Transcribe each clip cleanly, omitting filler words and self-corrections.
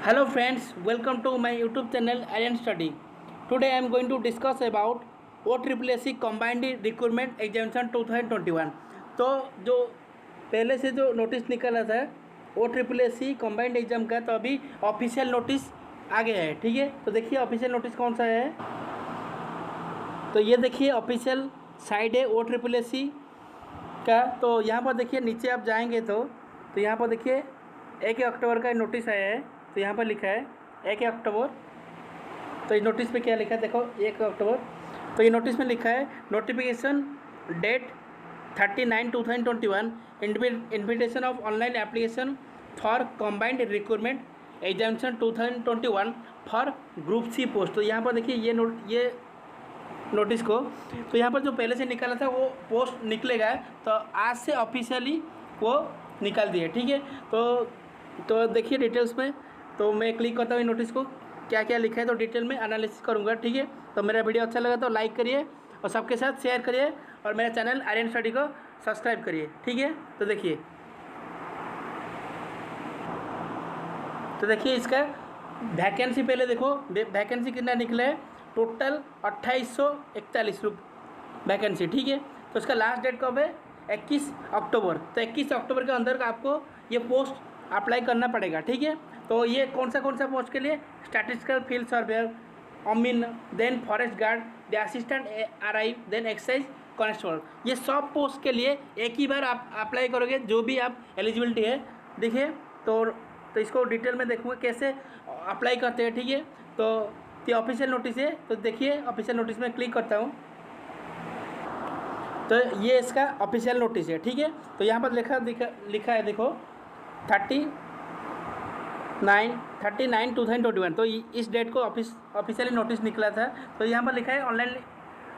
Hello friends, welcome to my YouTube channel Aryan Study. Today I am going to discuss about OSSC Combined Recruitment Examination 2021. तो जो पहले से जो notice निकला था OSSC कम्बाइंड एग्जाम का, तो अभी ऑफिशियल नोटिस आ गया है। ठीक है, तो देखिए ऑफिशियल नोटिस कौन सा है। तो ये देखिए ऑफिशियल साइट है OSSC का। तो यहाँ पर देखिए नीचे आप जाएंगे तो यहाँ पर देखिए 1 अक्टूबर का नोटिस आया है। तो यहाँ पर लिखा है 1 अक्टूबर। तो इस नोटिस पे क्या लिखा है देखो, 1 अक्टूबर। तो ये नोटिस में लिखा है notification date 39/2021 invitation of online application for combined recruitment examination 2021 for group C post. तो यहाँ पर देखिए ये नोटिस को, तो यहाँ पर जो पहले से निकाला था वो पोस्ट निकलेगा। तो आज से ऑफिशियली वो निकाल दिए। ठीक है, तो देखिए डिटेल्स में। तो मैं क्लिक करता हूँ नोटिस को, क्या क्या लिखा है तो डिटेल में एनालिसिस करूँगा। ठीक है, तो मेरा वीडियो अच्छा लगा तो लाइक करिए और सबके साथ शेयर करिए और मेरे चैनल आर्यन स्टडी को सब्सक्राइब करिए। ठीक है, तो देखिए इसका वैकेंसी पहले देखो, वैकेंसी कितना निकला है। Total 2841 vacancy. ठीक है, तो इसका लास्ट डेट कब है, 21 अक्टूबर। तो 21 अक्टूबर के अंदर आपको ये पोस्ट अप्लाई करना पड़ेगा। ठीक है, तो ये कौन सा पोस्ट के लिए, स्टैटिस्टिकल फील्ड सर्वेयर, अमीन, then forest guard, the assistant RI, then excise constable, ये सब पोस्ट के लिए एक ही बार आप अप्लाई करोगे, जो भी आप एलिजिबिलिटी है। देखिए तो इसको डिटेल में देखूँगा कैसे अप्लाई करते हैं। ठीक है, तो ये ऑफिशियल नोटिस है। तो देखिए ऑफिशियल नोटिस में क्लिक करता हूँ तो ये इसका ऑफिशियल नोटिस है। ठीक है, तो यहाँ पर लिखा है देखो 39/2021। तो इस डेट को ऑफिशियली नोटिस निकला था। तो यहाँ पर लिखा है online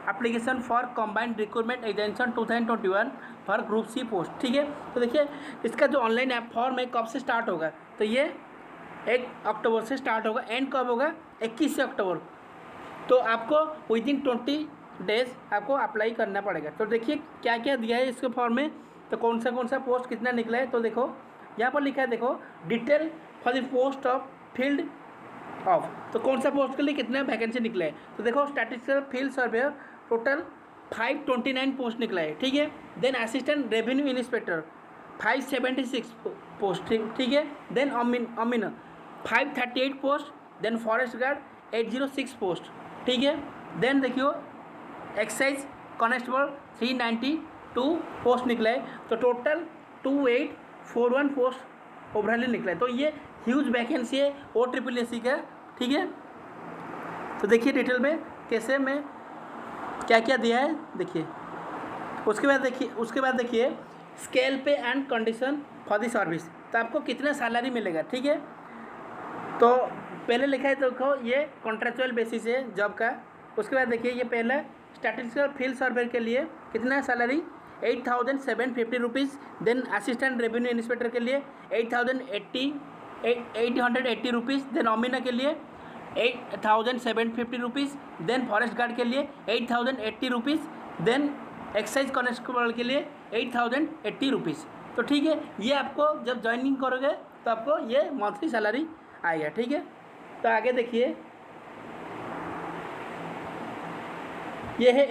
application for combined recruitment examination 2021 for group C post. ठीक है, तो देखिए इसका जो ऑनलाइन ऐप फॉर्म है कब से स्टार्ट होगा, तो ये 1 अक्टूबर से स्टार्ट होगा। एंड कब होगा, 21 अक्टूबर। तो आपको विदिन 20 डेज आपको अप्लाई करना पड़ेगा। तो देखिए क्या क्या दिया है इसके फॉर्म में, तो कौन सा पोस्ट कितना निकला है। तो देखो यहाँ पर लिखा है देखो detail for the post of field of, तो कौन सा पोस्ट के लिए कितना वैकेंसी निकला है। तो देखो statistical field surveyor total 529 post निकला है। ठीक है, then assistant revenue inspector 576 post. ठीक है, देन अमीन 538 post, then forest guard 806 post. ठीक है, देन देखियो एक्साइज कांस्टेबल 392 पोस्ट निकला है। तो टोटल 2841 पोस्ट ओवरऑल निकला है। तो ये ह्यूज वैकेंसी है OSSC का। ठीक है, तो देखिए डिटेल में कैसे में क्या क्या दिया है देखिए। उसके बाद देखिए स्केल पे and condition for the service, तो आपको कितना सैलरी मिलेगा। ठीक है, तो पहले लिखा है देखो ये कॉन्ट्रेक्चुअल बेसिस है जॉब का। उसके बाद देखिए ये पहला स्टैटिस्टिकल फील्ड सर्वे के लिए कितना salary, 8,750 rupees. Then assistant revenue inspector के लिए 880 रुपीज़। देन अमीना के लिए 8,750 रुपीज़। देन फॉरेस्ट गार्ड के लिए 8,080 रुपीज़। देन एक्साइज कांस्टेबल के लिए 8,080 रुपीज़। तो ठीक है, ये आपको जब ज्वाइनिंग करोगे तो आपको ये मंथली सैलरी आएगा। ठीक है, तो आगे देखिए ये है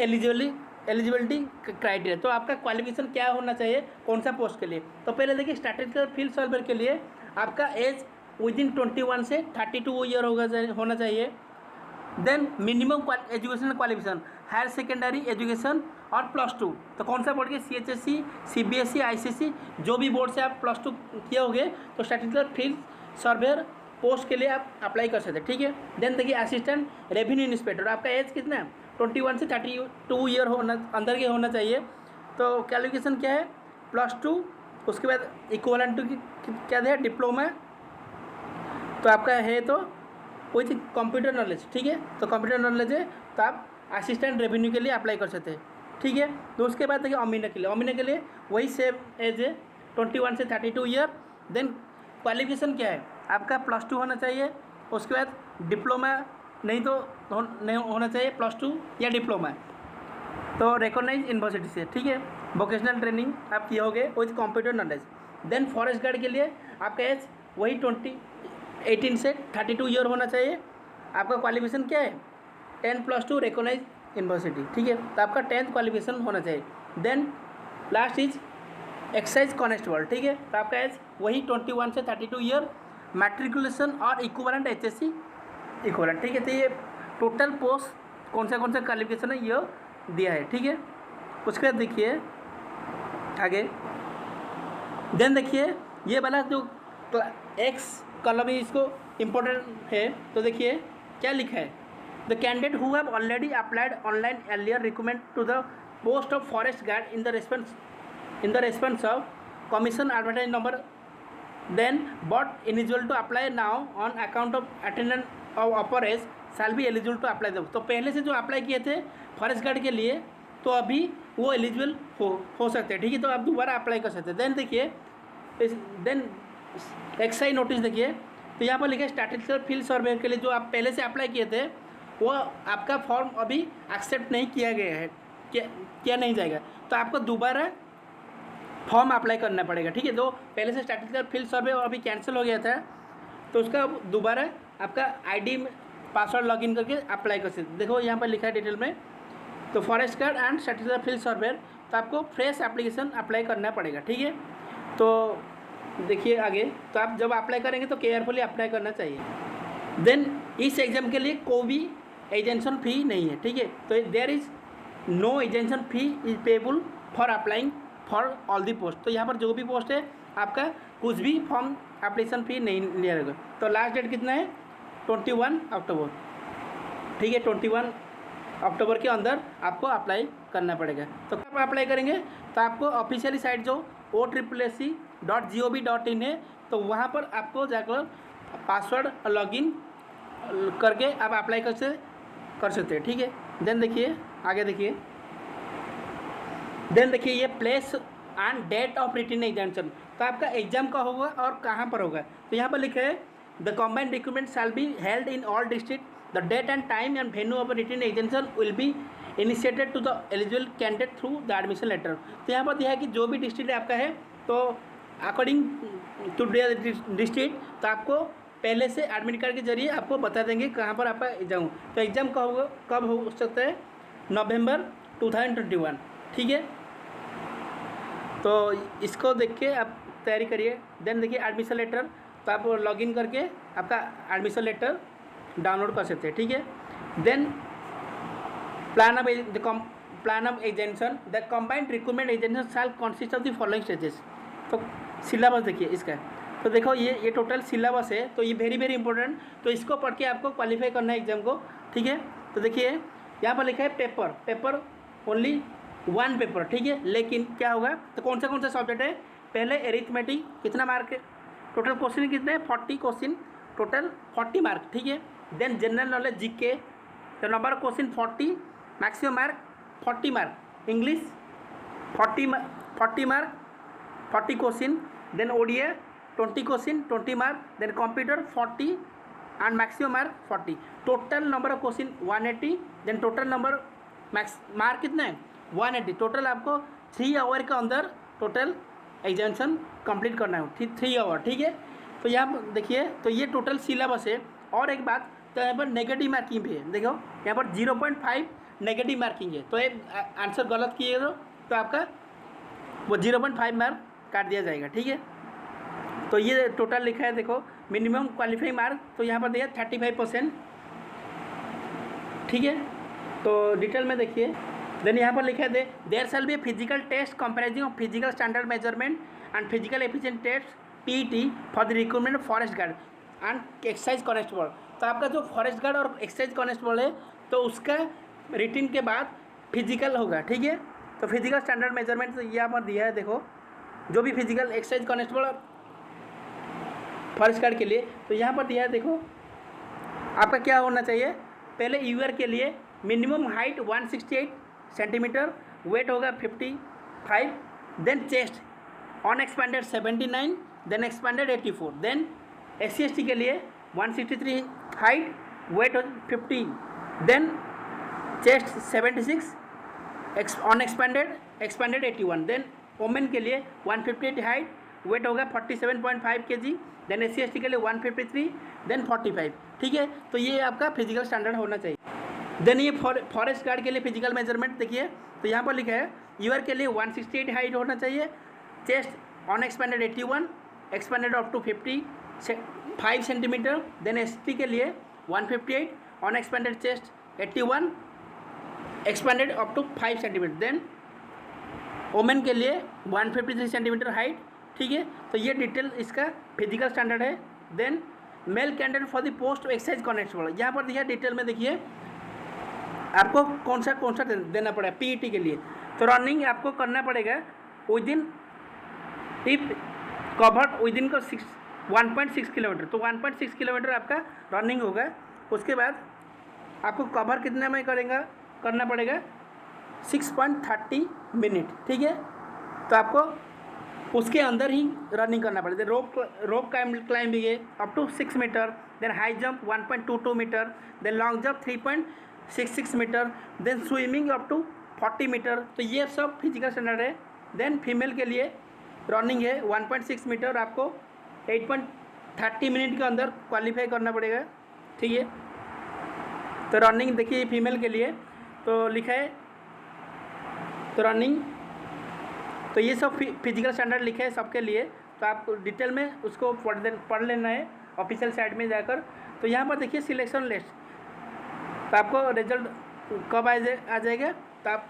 एलिजिबिलिटी क्राइटेरिया। तो आपका क्वालिफिकेशन क्या होना चाहिए कौन सा पोस्ट के लिए। तो पहले देखिए स्टैटिस्टिकल फील्ड सर्वेयर के लिए आपका एज विदिन 21 से 32 ईयर होना चाहिए। Then minimum education qualification higher secondary education और +2। तो कौन सा बोर्ड के, CHSE, CBSE, ICSE, जो भी बोर्ड से आप +2 किए होंगे तो स्टैटिस्टिकल फील्ड सर्वेयर पोस्ट के लिए आप अप्लाई कर सकते हैं। ठीक है, देन देखिए असिस्टेंट रेवेन्यू इंस्पेक्टर, आपका एज कितना है, 21 से 32 ईयर अंदर के होना चाहिए। तो क्वालिफिकेशन क्या है, +2। उसके बाद इक्वलेंट टू क्या है, डिप्लोमा। तो आपका है तो विथ कंप्यूटर नॉलेज। ठीक है, तो कंप्यूटर नॉलेज है तो आप असिस्टेंट रेवेन्यू के लिए अप्लाई कर सकते हैं। ठीक है, तो उसके बाद देखिए अमीना के लिए वही सेम एज है, 21 से 32 ईयर। देन क्वालिफिकेशन क्या है, आपका +2 होना चाहिए। उसके बाद डिप्लोमा नहीं होना चाहिए, +2 या डिप्लोमा। तो रिकॉग्नाइज यूनिवर्सिटी से। ठीक है, वोकेशनल ट्रेनिंग आप किए होगे with computer knowledge. Then forest guard के लिए आपका एज वही 18 से 32 ईयर होना चाहिए। आपका क्वालिफिकेशन क्या है, 10+2 रिकॉग्नाइज यूनिवर्सिटी, ठीक है। तो आपका 10th क्वालिफिकेशन होना चाहिए। Then last is excise constable, ठीक है। तो आपका एज वही 21 से 32 ईयर, मैट्रिकुलेशन और इक्विवेलेंट HSC इक्विवेलेंट, ठीक है। तो ये टोटल पोस्ट कौन सा क्वालिफिकेशन है ये दिया है, ठीक है। उसके बाद देखिए आगे, देन देखिए ये वाला जो एक्स कॉलम है इसको इम्पोर्टेंट है। तो देखिए क्या लिखा है, the candidate who have already applied online earlier recruitment to the post of forest guard in the response of commission advertise number then but eligible to apply now on account of attendance of upper age shall be eligible to apply. तो पहले से जो apply किए थे forest guard के लिए तो अभी वो एलिजिबल हो सकते हैं, ठीक है। तो आप दोबारा अप्लाई कर सकते हैं। देन देखिए देन एक्साइज नोटिस देखिए, तो यहाँ पर लिखा है स्टैटिस्टिकल फील्ड सर्वे के लिए जो आप पहले से अप्लाई किए थे वो आपका फॉर्म अभी एक्सेप्ट नहीं किया गया है, किया नहीं जाएगा। तो आपको दोबारा फॉर्म अप्लाई करना पड़ेगा, ठीक है। तो पहले से स्टैटिस्टिकल फील्ड सर्वे अभी कैंसिल हो गया था तो उसका दोबारा आपका ID पासवर्ड लॉगिन करके अप्लाई कर सकते। देखो यहाँ पर लिखा है डिटेल में, तो forest guard and statistical field survey तो आपको फ्रेश एप्लीकेशन अप्लाई करना पड़ेगा, ठीक है। तो देखिए आगे, तो आप जब अप्लाई करेंगे तो केयरफुली अप्लाई करना चाहिए। देन इस एग्ज़ाम के लिए कोई भी एजेंशन फ़ी नहीं है, ठीक है। तो देयर इज़ नो एजेंशन fee is payable for applying for all the post. तो यहाँ पर जो भी पोस्ट है आपका कुछ भी फॉर्म एप्लीकेशन फ़ी नहीं लिया रहेगा। तो लास्ट डेट कितना है, 21 अक्टूबर, ठीक है। 21 अक्टूबर के अंदर आपको अप्लाई करना पड़ेगा। तो कब अप्लाई करेंगे, तो आपको ऑफिशियली साइट जो OSSC.gov.in है तो वहाँ पर आपको जाकर पासवर्ड लॉगिन करके आप अप्लाई कर सकते हैं, ठीक है। देन देखिए आगे देखिए, देन देखिए ये place and date of written examination, तो आपका एग्जाम का होगा और कहाँ पर होगा। तो यहाँ पर लिखा है the combined recruitment shall be held in all district, the date and time and venue of written examination will be initiated to the eligible candidate through the admission letter. तो यहाँ पर दिया है कि जो भी डिस्ट्रिक्ट आपका है तो अकॉर्डिंग टू डिस्ट्रिक्ट तो आपको पहले से एडमिट कार्ड के जरिए आपको बता देंगे कहाँ पर आपका एग्जाम हो। तो एग्ज़ाम कब हो सकता है, नवंबर 2021, ठीक है। तो इसको देख के आप तैयारी करिए। देन देखिए एडमिशन लेटर, तो आप लॉगिन करके आपका एडमिशन लेटर डाउनलोड कर सकते हैं, ठीक है। Then plan of examination, the combined recruitment examination shall consist of the following stages. तो सिलेबस देखिए इसका, तो देखो ये टोटल सिलेबस है, तो ये वेरी इंपॉर्टेंट। तो इसको पढ़ के आपको क्वालिफाई करना है एग्जाम को, ठीक है। तो देखिए यहाँ पर लिखा है पेपर ओनली 1 पेपर, ठीक है। लेकिन क्या होगा, तो कौन सा सब्जेक्ट है, पहले एरिथमेटिक कितना मार्क है, टोटल क्वेश्चन कितने 40 क्वेश्चन, टोटल 40 मार्क, ठीक है। देन जनरल नॉलेज GK, तो number of question 40, maximum mark 40 mark. English 40 mark 40 question. Then ODA 20 question 20 mark. Then computer 40 and maximum mark 40। Total number of question 180। Then total number mark कितना है 180। Total आपको 3 our के अंदर total examination complete करना है, 3 our, ठीक है। तो यहाँ पर देखिए, तो ये टोटल सिलेबस है। और एक बात, तो यहाँ पर नेगेटिव मार्किंग भी है, देखो यहाँ पर 0.5 नेगेटिव मार्किंग है। तो एक आंसर गलत किए तो आपका वो 0.5 मार्क काट दिया जाएगा, ठीक है। तो ये टोटल लिखा है, देखो मिनिमम क्वालिफाइंग मार्क तो यहाँ पर दिया 35%, ठीक है। तो डिटेल में देखिए, देन यहाँ पर लिखा है there shall be physical test comparison of physical standard measurement and physical efficient test PET for the recruitment of forest guard and excise constable. तो आपका जो फॉरेस्ट गार्ड और एक्साइज कॉन्स्टेबल है तो उसका रिटन के बाद फिजिकल होगा, ठीक है। तो फिजिकल स्टैंडर्ड मेजरमेंट तो यहाँ पर दिया है, देखो जो भी फिजिकल एक्साइज कॉन्स्टेबल और फॉरेस्ट गार्ड के लिए तो यहाँ पर दिया है, देखो आपका क्या होना चाहिए, पहले ईयर के लिए मिनिमम हाइट 168 सेंटीमीटर, वेट होगा 55, then chest unexpanded 79, then expanded 84, then SC/ST के लिए 163 height, weight 50, then chest 76, unexpanded expanded 81, then women के लिए 158 हाइट, वेट होगा 47.5 kg, देन SC/ST के लिए 153, देन 45, ठीक है। तो ये आपका फिजिकल स्टैंडर्ड होना चाहिए। देन ये फॉरेस्ट गार्ड के लिए फिजिकल मेजरमेंट देखिए, तो यहाँ पर लिखा है यूआर के लिए 168 हाइट होना चाहिए, chest unexpanded 81, expanded up to 55 centimetre, then ST के लिए 158, unexpanded chest 81, expanded up to 5 centimetre, then women के लिए 153 सेंटीमीटर हाइट, ठीक है। तो ये डिटेल इसका फिजिकल स्टैंडर्ड है। Then male candidate for the post of excise constable, यहाँ पर देखिए डिटेल में देखिए आपको कौन सा देना पड़ेगा PET के लिए। तो रनिंग आपको करना पड़ेगा with in, if covered with in को 1.6 किलोमीटर, तो 1.6 किलोमीटर आपका रनिंग होगा। उसके बाद आपको कवर कितने में करना पड़ेगा 6.30 मिनट, ठीक है। तो आपको उसके अंदर ही रनिंग करना पड़ेगा। रोप क्लाइंबिंग है up to 6 metre, then high jump 1.22 metre, then long jump 3.66 metre, then swimming up to 40 metre. तो ये सब फिजिकल स्टैंडर्ड है। देन फीमेल के लिए रनिंग है 1.6 मीटर, आपको 8.30 मिनट के अंदर क्वालिफाई करना पड़ेगा, ठीक है। तो रनिंग देखिए फीमेल के लिए तो लिखा है, तो रनिंग, तो ये सब फिजिकल स्टैंडर्ड लिखे है सबके लिए। तो आप डिटेल में उसको पढ़ लेना है ऑफिशियल साइट में जाकर। तो यहाँ पर देखिए सिलेक्शन लिस्ट, तो आपको रिजल्ट कब आ जाएगा, तो आप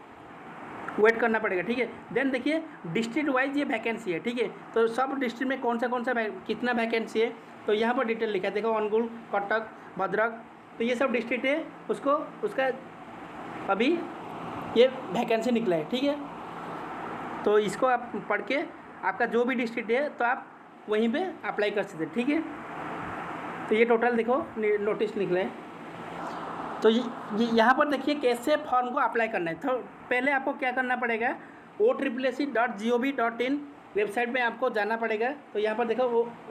वेट करना पड़ेगा, ठीक है। देन देखिए डिस्ट्रिक्ट वाइज ये वैकेंसी है, ठीक है। तो सब डिस्ट्रिक्ट में कौन सा कितना वैकेंसी है, तो यहाँ पर डिटेल लिखा है, देखो अनुगुल, कटक, भद्रक, तो ये सब डिस्ट्रिक्ट है, उसका अभी ये वैकेंसी निकला है, ठीक है। तो इसको आप पढ़ के आपका जो भी डिस्ट्रिक्ट है तो आप वहीं पे अप्लाई कर सकते हैं, ठीक है। तो ये टोटल देखो नोटिस निकले हैं। तो यहाँ पर देखिए कैसे फॉर्म को अप्लाई करना है। तो पहले आपको क्या करना पड़ेगा, OSSEC.gov.in वेबसाइट में आपको जाना पड़ेगा। तो यहाँ पर देखो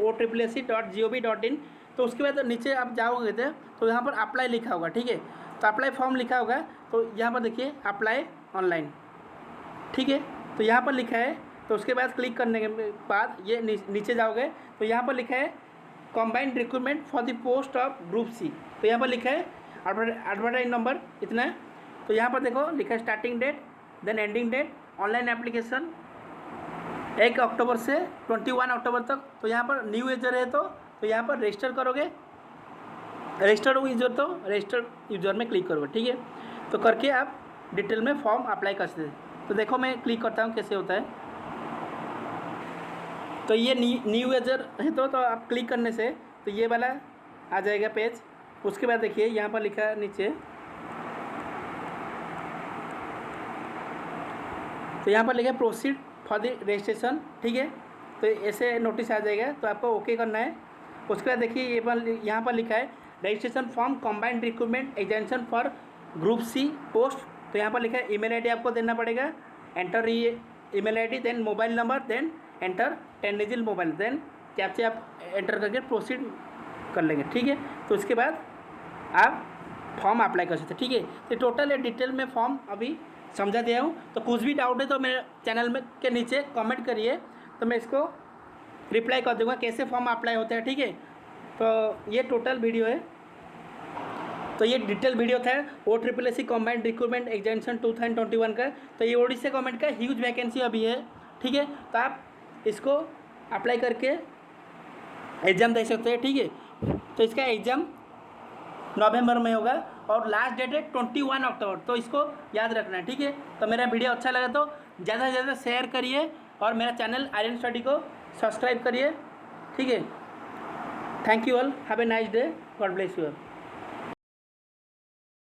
OSSEC.gov.in, तो उसके बाद नीचे आप जाओगे तो यहाँ पर अप्लाई लिखा होगा, ठीक है। तो अप्लाई फॉर्म लिखा होगा, तो यहाँ पर देखिए अप्लाई ऑनलाइन, ठीक है। तो यहाँ पर लिखा है, तो उसके बाद क्लिक करने के बाद ये नीचे जाओगे तो यहाँ पर लिखा है combined recruitment for the post of group C। तो यहाँ पर लिखा है एडवर्टाइज नंबर इतना है। तो यहाँ पर देखो लिखा है starting date, then ending date, online application 1 अक्टूबर से 21 अक्टूबर तक। तो यहाँ पर न्यू यूजर है तो यहाँ पर रजिस्टर करोगे, रजिस्टर्ड यूजर तो रजिस्टर्ड यूजर में क्लिक करोगे, ठीक है। तो करके आप डिटेल में फॉर्म अप्लाई कर सकते हैं। तो देखो मैं क्लिक करता हूँ कैसे होता है। तो ये न्यू यूजर है तो आप क्लिक करने से तो ये वाला आ जाएगा पेज। उसके बाद देखिए यहाँ पर लिखा है नीचे, तो यहाँ पर लिखा है प्रोसीड फॉर द रजिस्ट्रेशन, ठीक है। तो ऐसे नोटिस आ जाएगा, तो आपको ओके करना है। उसके बाद देखिए यहाँ पर लिखा है registration form combined recruitment एजेंशन for group C post. तो यहाँ पर लिखा है ईमेल आईडी आपको देना पड़ेगा, enter email ID, then mobile number, then enter 10 digit mobile, then captcha आप एंटर करके प्रोसीड कर लेंगे, ठीक है। तो उसके बाद आप फॉर्म अप्लाई कर सकते हैं, ठीक है। तो टोटल डिटेल में फॉर्म अभी समझा दिया हूँ। तो कुछ भी डाउट है तो मेरे चैनल में के नीचे कमेंट करिए, तो मैं इसको रिप्लाई कर दूँगा कैसे फॉर्म अप्लाई होते हैं, ठीक है। तो ये टोटल वीडियो है, तो ये डिटेल वीडियो था OSSEC कंबाइंड रिक्रूटमेंट एग्जामिनेशन 2021 का। तो ये ओडिशा गवर्नमेंट का ह्यूज वैकेंसी अभी है, ठीक है। तो आप इसको अप्लाई करके एग्ज़ाम दे सकते हैं, ठीक है। तो इसका एग्ज़ाम नवंबर में होगा और लास्ट डेट है 21 अक्टूबर। तो इसको याद रखना है, ठीक है। तो मेरा वीडियो अच्छा लगा तो ज़्यादा से ज़्यादा शेयर करिए और मेरा चैनल आर्यन स्टडी को सब्सक्राइब करिए, ठीक है। Thank you all, have a nice day, God bless you all.